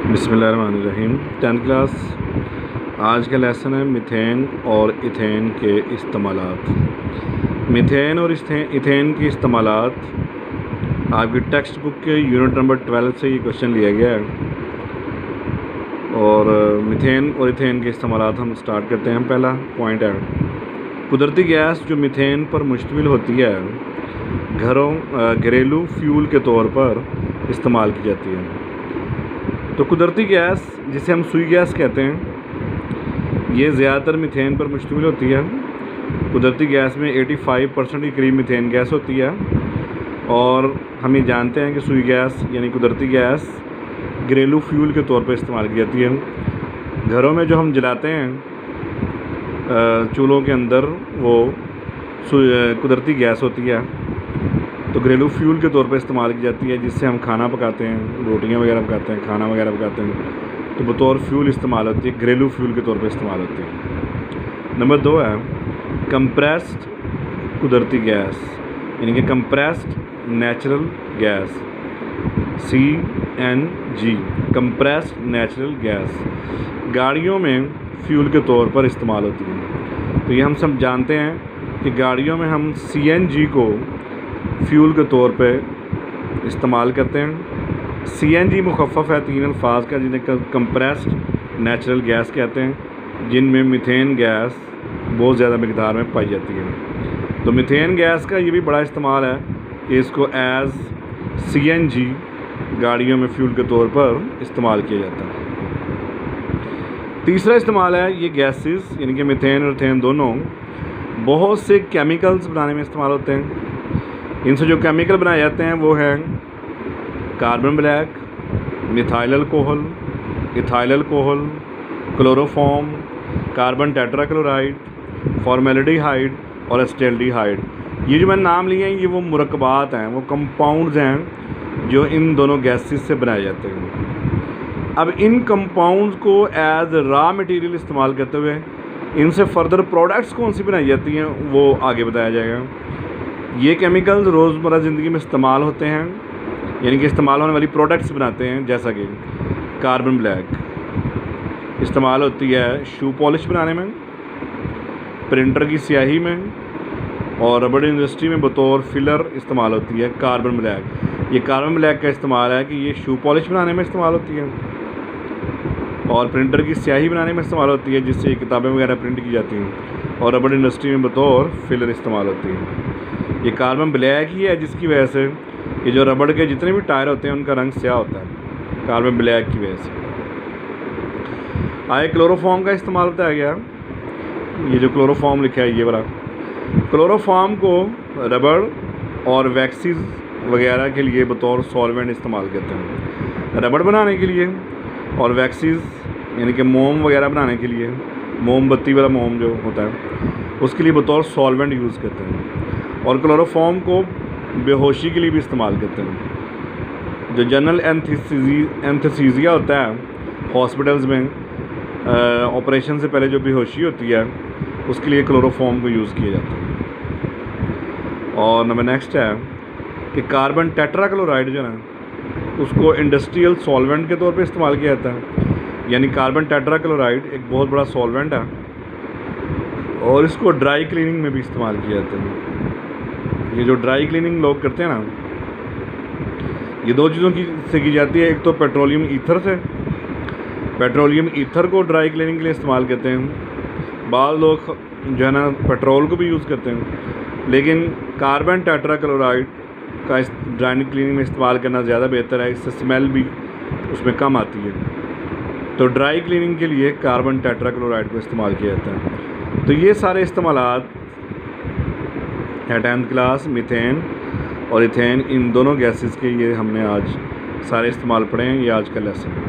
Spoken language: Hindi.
बिस्मिल्लाहिर्रहमानिर्रहीम। 10th क्लास, आज का लेसन है मीथेन और इथेन के इस्तेमालात। मीथेन और इथेन के इस्तेमालात आपकी टेक्स्ट बुक के यूनिट नंबर 12 से ये क्वेश्चन लिया गया है। और मीथेन और इथेन के इस्तेमालात हम स्टार्ट करते हैं। पहला पॉइंट है, कुदरती गैस जो मीथेन पर मुश्तमिल होती है घरेलू फ्यूल के तौर पर इस्तेमाल की जाती है। तो कुदरती गैस जिसे हम सुई गैस कहते हैं, ये ज़्यादातर मीथेन पर मुश्तमिल होती है। कुदरती गैस में 85% के करीब मीथेन गैस होती है। और हम ये जानते हैं कि सुई गैस यानी कुदरती गैस घरेलू फ्यूल के तौर पर इस्तेमाल की जाती है। घरों में जो हम जलाते हैं चूल्हों के अंदर, वो कुदरती गैस होती है, तो घरेलू फ्यूल के तौर पर इस्तेमाल की जाती है, जिससे हम खाना पकाते हैं, रोटियां वगैरह पकाते हैं, खाना वगैरह पकाते हैं, तो बतौर फ्यूल इस्तेमाल होती है, घरेलू फ्यूल के तौर पर इस्तेमाल होती है। नंबर 2 है कंप्रेस्ड कुदरती गैस, यानी कि compressed natural gas, CNG, compressed natural gas गाड़ियों में फ्यूल के तौर पर इस्तेमाल होती है। तो ये हम सब जानते हैं कि गाड़ियों में हम CNG को फ्यूल के तौर पे इस्तेमाल करते हैं। CNG मुखफ़फ़ है 3 अल्फाज का, जिन्हें कंप्रेस्ड नेचुरल गैस कहते हैं, जिनमें मीथेन गैस बहुत ज़्यादा मकदार में पाई जाती है। तो मीथेन गैस का ये भी बड़ा इस्तेमाल है कि इसको एज़ CNG गाड़ियों में फ्यूल के तौर पर इस्तेमाल किया जाता है। तीसरा इस्तेमाल है, ये गैसेस यानी कि मीथेन और इथेन दोनों बहुत से केमिकल्स बनाने में इस्तेमाल होते हैं। इनसे जो केमिकल बनाए जाते हैं वो हैं carbon black, methyl alcohol, ethyl alcohol, chloroform, carbon tetrachloride, formaldehyde और एसिटाल्डिहाइड। ये जो मैंने नाम लिए हैं, ये वो मुरक्कबात हैं, वो कंपाउंड्स हैं जो इन दोनों गैसेस से बनाए जाते हैं। अब इन कंपाउंड्स को एज रॉ मटेरियल इस्तेमाल करते हुए इनसे फर्दर प्रोडक्ट्स कौन सी बनाई जाती हैं वो आगे बताया जाएगा। ये केमिकल्स रोज़मर्रा ज़िंदगी में इस्तेमाल होते हैं, यानी कि इस्तेमाल होने वाली प्रोडक्ट्स बनाते हैं, जैसा कि कार्बन ब्लैक इस्तेमाल होती है शू पॉलिश बनाने में, प्रिंटर की स्याही में, और रबड़ इंडस्ट्री में बतौर फिलर इस्तेमाल होती है कार्बन ब्लैक। ये कार्बन ब्लैक का इस्तेमाल है कि ये शू पॉलिश बनाने में इस्तेमाल होती है और प्रिंटर की स्याही बनाने में इस्तेमाल होती है, जिससे किताबें वगैरह प्रिंट की जाती हैं, और रबड़ इंडस्ट्री में बतौर फिलर इस्तेमाल होती है। ये कार्बन ब्लैक ही है जिसकी वजह से ये जो रबड़ के जितने भी टायर होते हैं उनका रंग स्याह होता है, कार्बन ब्लैक की वजह से। आए क्लोरोफॉर्म का इस्तेमाल बताया गया। ये जो क्लोरोफॉर्म लिखा है, ये वाला क्लोरोफॉर्म को रबड़ और वैक्सीज वगैरह के लिए बतौर सॉल्वेंट इस्तेमाल करते हैं। रबड़ बनाने के लिए और वैक्सीज यानी कि मोम वगैरह बनाने के लिए, मोमबत्ती वाला मोम जो होता है, उसके लिए बतौर सॉल्वेंट यूज़ करते हैं। और क्लोरोफॉर्म को बेहोशी के लिए भी इस्तेमाल करते हैं। जो जनरल एनेस्थीसिया होता है हॉस्पिटल्स में, ऑपरेशन से पहले जो बेहोशी होती है, उसके लिए क्लोरोफॉर्म को यूज़ किया जाता है। और नंबर नेक्स्ट है कि कार्बन टेट्राक्लोराइड जो है ना, उसको इंडस्ट्रियल सॉल्वेंट के तौर पे इस्तेमाल किया जाता है। यानी कार्बन टेट्राक्लोराइड एक बहुत बड़ा सॉल्वेंट है और इसको ड्राई क्लीनिंग में भी इस्तेमाल किया जाता है। ये जो ड्राई क्लीनिंग लोग करते हैं ना, ये 2 चीज़ों से की जाती है। एक तो पेट्रोलियम ईथर से, पेट्रोलियम ईथर को ड्राई क्लीनिंग के लिए इस्तेमाल करते हैं। बाद लोग जो है ना पेट्रोल को भी यूज़ करते हैं, लेकिन कार्बन टेट्राक्लोराइड का इस ड्राई क्लीनिंग में इस्तेमाल करना ज़्यादा बेहतर है, इससे स्मेल भी उसमें कम आती है। तो ड्राई क्लीनिंग के लिए कार्बन टेट्राक्लोराइड को इस्तेमाल किया जाता है। तो ये सारे इस्तेमालात है 10th क्लास, मीथेन और इथेन, इन दोनों गैसेस के ये हमने आज सारे इस्तेमाल पढ़े हैं। ये आज का लेसन है।